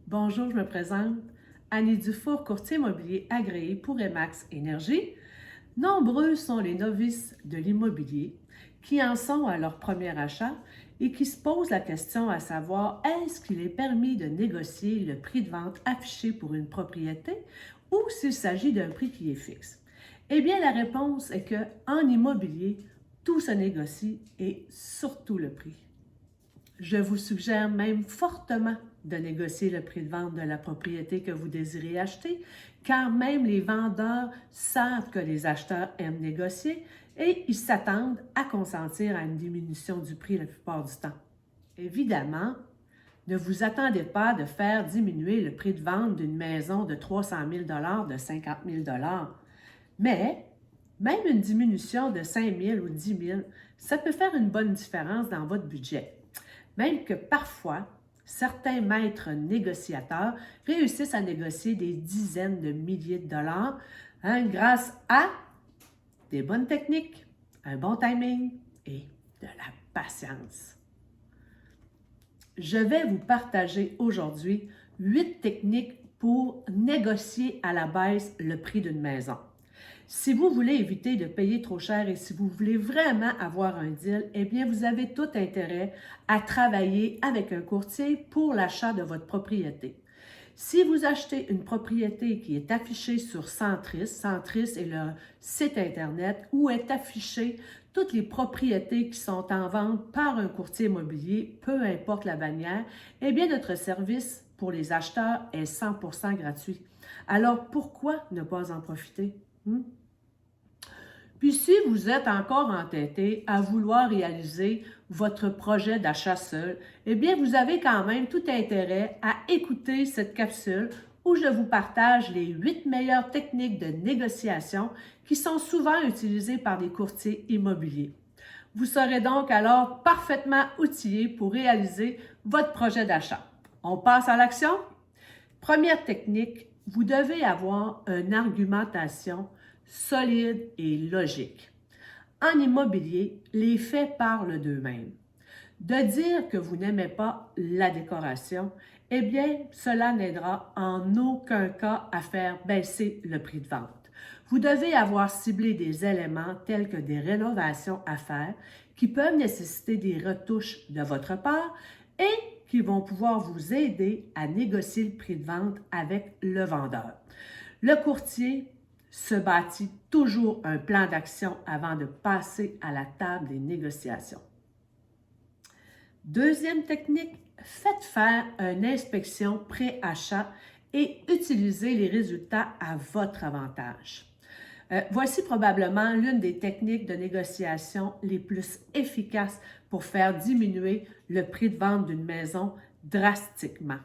Bonjour, je me présente. Annie Dufour, courtier immobilier agréé pour Remax Énergie. Nombreux sont les novices de l'immobilier qui en sont à leur premier achat et qui se posent la question à savoir est-ce qu'il est permis de négocier le prix de vente affiché pour une propriété ou s'il s'agit d'un prix qui est fixe? Eh bien, la réponse est que en immobilier, tout se négocie et surtout le prix. Je vous suggère même fortement de négocier le prix de vente de la propriété que vous désirez acheter, car même les vendeurs savent que les acheteurs aiment négocier et ils s'attendent à consentir à une diminution du prix la plupart du temps. Évidemment, ne vous attendez pas de faire diminuer le prix de vente d'une maison de 300 000 de 50 000 mais même une diminution de 5 000 ou 10 000, ça peut faire une bonne différence dans votre budget. Même que parfois, certains maîtres négociateurs réussissent à négocier des dizaines de milliers de dollars grâce à des bonnes techniques, un bon timing et de la patience. Je vais vous partager aujourd'hui 8 techniques pour négocier à la baisse le prix d'une maison. Si vous voulez éviter de payer trop cher et si vous voulez vraiment avoir un deal, eh bien, vous avez tout intérêt à travailler avec un courtier pour l'achat de votre propriété. Si vous achetez une propriété qui est affichée sur Centris, Centris est le site Internet où est affichée toutes les propriétés qui sont en vente par un courtier immobilier, peu importe la bannière, eh bien, notre service pour les acheteurs est 100% gratuit. Alors, pourquoi ne pas en profiter? Puis si vous êtes encore entêté à vouloir réaliser votre projet d'achat seul, eh bien vous avez quand même tout intérêt à écouter cette capsule où je vous partage les 8 meilleures techniques de négociation qui sont souvent utilisées par des courtiers immobiliers. Vous serez donc alors parfaitement outillé pour réaliser votre projet d'achat. On passe à l'action? Première technique, vous devez avoir une argumentation solide et logique. En immobilier, les faits parlent d'eux-mêmes. De dire que vous n'aimez pas la décoration, eh bien, cela n'aidera en aucun cas à faire baisser le prix de vente. Vous devez avoir ciblé des éléments tels que des rénovations à faire qui peuvent nécessiter des retouches de votre part et qui vont pouvoir vous aider à négocier le prix de vente avec le vendeur. Le courtier se bâtit toujours un plan d'action avant de passer à la table des négociations. Deuxième technique, faites faire une inspection pré-achat et utilisez les résultats à votre avantage. Voici probablement l'une des techniques de négociation les plus efficaces pour faire diminuer le prix de vente d'une maison drastiquement.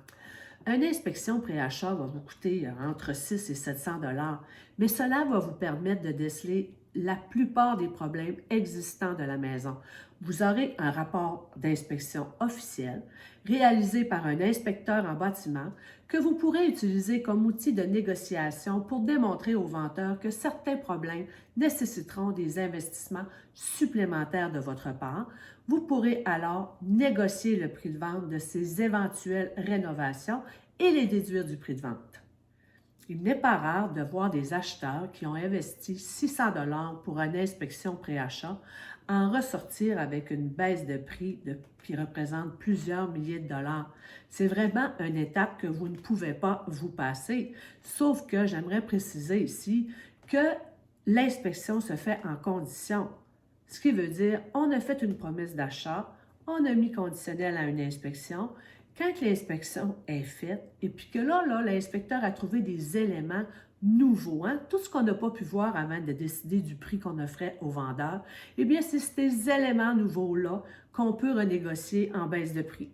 Une inspection pré-achat va vous coûter entre 6 et 700 dollars, mais cela va vous permettre de déceler la plupart des problèmes existants de la maison. Vous aurez un rapport d'inspection officiel réalisé par un inspecteur en bâtiment que vous pourrez utiliser comme outil de négociation pour démontrer aux vendeurs que certains problèmes nécessiteront des investissements supplémentaires de votre part. Vous pourrez alors négocier le prix de vente de ces éventuelles rénovations et les déduire du prix de vente. Il n'est pas rare de voir des acheteurs qui ont investi 600 dollars pour une inspection pré-achat en ressortir avec une baisse de prix qui représente plusieurs milliers de dollars. C'est vraiment une étape que vous ne pouvez pas vous passer, sauf que j'aimerais préciser ici que l'inspection se fait en condition. Ce qui veut dire, on a fait une promesse d'achat, on a mis conditionnel à une inspection. Quand l'inspection est faite, et puis que là, l'inspecteur a trouvé des éléments nouveaux, tout ce qu'on n'a pas pu voir avant de décider du prix qu'on offrait au vendeur, eh bien, c'est ces éléments nouveaux-là qu'on peut renégocier en baisse de prix.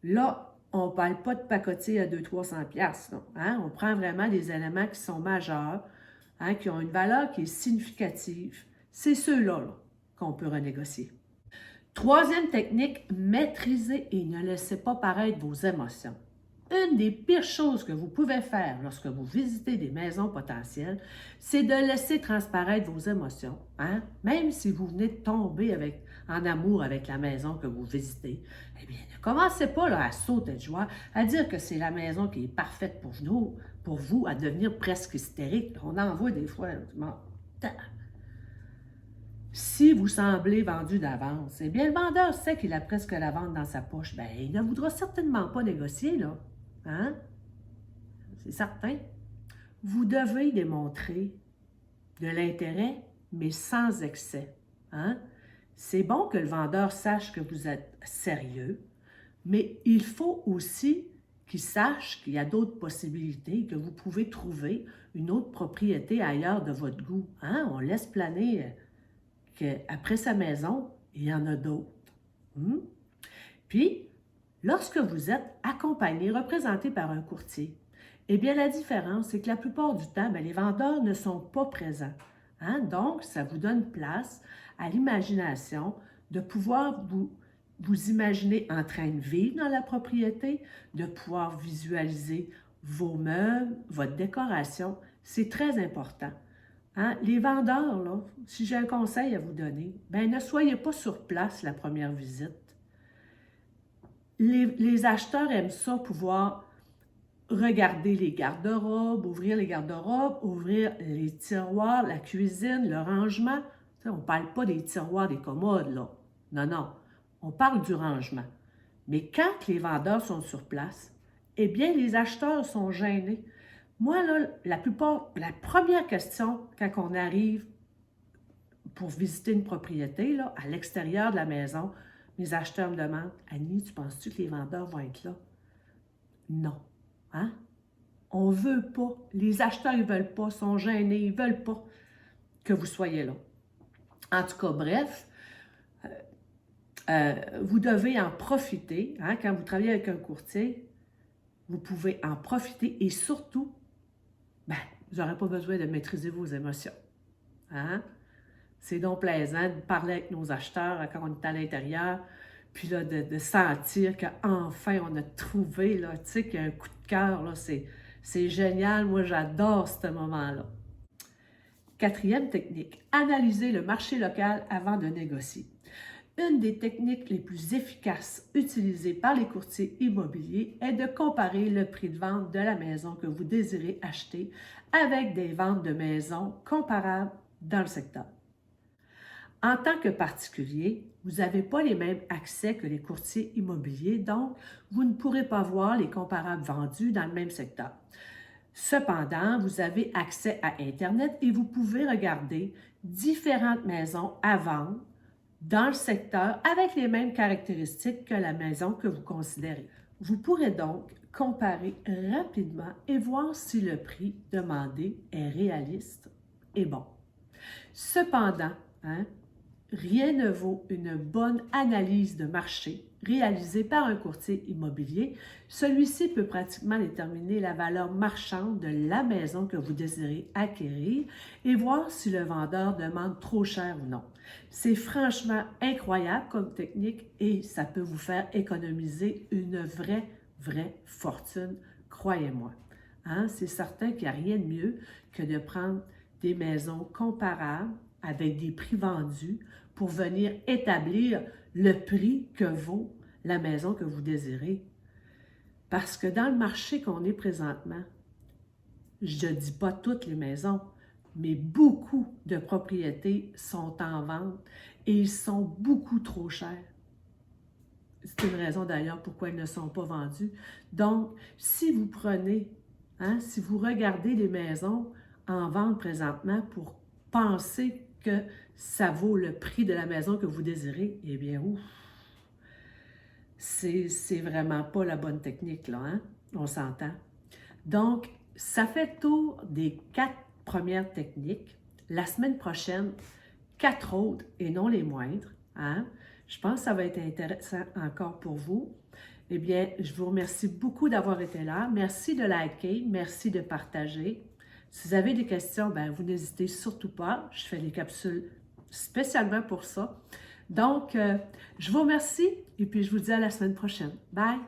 Là, on ne parle pas de pacotier à 200-300 $, On prend vraiment des éléments qui sont majeurs, qui ont une valeur qui est significative. C'est ceux-là qu'on peut renégocier. Troisième technique, maîtrisez et ne laissez pas paraître vos émotions. une des pires choses que vous pouvez faire lorsque vous visitez des maisons potentielles, c'est de laisser transparaître vos émotions, hein? Même si vous venez de tomber en amour avec la maison que vous visitez. Eh bien, ne commencez pas là, à sauter de joie, à dire que c'est la maison qui est parfaite pour vous, à devenir presque hystérique. On en voit des fois. Si vous semblez vendu d'avance, eh bien, le vendeur sait qu'il a presque la vente dans sa poche. Bien, il ne voudra certainement pas négocier, là. Hein? C'est certain. Vous devez démontrer de l'intérêt, mais sans excès. Hein? C'est bon que le vendeur sache que vous êtes sérieux, mais il faut aussi qu'il sache qu'il y a d'autres possibilités, que vous pouvez trouver une autre propriété ailleurs de votre goût. Hein? On laisse planer qu'après sa maison, il y en a d'autres. Puis, lorsque vous êtes accompagné, représenté par un courtier, eh bien, la différence, c'est que la plupart du temps, les vendeurs ne sont pas présents. Hein? Donc, ça vous donne place à l'imagination de pouvoir vous imaginer en train de vivre dans la propriété, de pouvoir visualiser vos meubles, votre décoration. C'est très important. Hein? Les vendeurs, là, si j'ai un conseil à vous donner, ne soyez pas sur place la première visite. Les acheteurs aiment ça, pouvoir regarder les garde-robes, ouvrir les garde-robes, ouvrir les tiroirs, la cuisine, le rangement. On ne parle pas des tiroirs, des commodes, là. Non, non. On parle du rangement. Mais quand les vendeurs sont sur place, eh bien, les acheteurs sont gênés. Moi, là, la première question, quand on arrive pour visiter une propriété, là, à l'extérieur de la maison, mes acheteurs me demandent, « Annie, tu penses-tu que les vendeurs vont être là? » Non. Hein? On ne veut pas. Les acheteurs, ils ne veulent pas, sont gênés, ils ne veulent pas que vous soyez là. En tout cas, bref, vous devez en profiter. Hein? Quand vous travaillez avec un courtier, vous pouvez en profiter et surtout, vous n'aurez pas besoin de maîtriser vos émotions. Hein? C'est donc plaisant de parler avec nos acheteurs quand on est à l'intérieur, puis là, de sentir qu'enfin on a trouvé, là, tu sais, qu'il y a un coup de cœur, là, c'est génial. Moi, j'adore ce moment-là. Quatrième technique, analyser le marché local avant de négocier. Une des techniques les plus efficaces utilisées par les courtiers immobiliers est de comparer le prix de vente de la maison que vous désirez acheter avec des ventes de maisons comparables dans le secteur. En tant que particulier, vous n'avez pas les mêmes accès que les courtiers immobiliers, donc vous ne pourrez pas voir les comparables vendus dans le même secteur. Cependant, vous avez accès à Internet et vous pouvez regarder différentes maisons à vendre dans le secteur avec les mêmes caractéristiques que la maison que vous considérez. Vous pourrez donc comparer rapidement et voir si le prix demandé est réaliste et bon. Cependant, rien ne vaut une bonne analyse de marché réalisée par un courtier immobilier. Celui-ci peut pratiquement déterminer la valeur marchande de la maison que vous désirez acquérir et voir si le vendeur demande trop cher ou non. C'est franchement incroyable comme technique et ça peut vous faire économiser une vraie fortune, croyez-moi. C'est certain qu'il n'y a rien de mieux que de prendre des maisons comparables avec des prix vendus pour venir établir le prix que vaut la maison que vous désirez. Parce que dans le marché qu'on est présentement, je ne dis pas toutes les maisons, mais beaucoup de propriétés sont en vente et ils sont beaucoup trop chers. C'est une raison d'ailleurs pourquoi ils ne sont pas vendus. Donc, si vous prenez, si vous regardez les maisons en vente présentement pour penser que ça vaut le prix de la maison que vous désirez, eh bien, ouf, c'est vraiment pas la bonne technique, là, on s'entend. Donc, ça fait le tour des 4 premières techniques. La semaine prochaine, 4 autres et non les moindres. Je pense que ça va être intéressant encore pour vous. Eh bien, je vous remercie beaucoup d'avoir été là. Merci de liker, merci de partager. Si vous avez des questions, vous n'hésitez surtout pas. Je fais des capsules spécialement pour ça. Donc, je vous remercie et puis je vous dis à la semaine prochaine. Bye!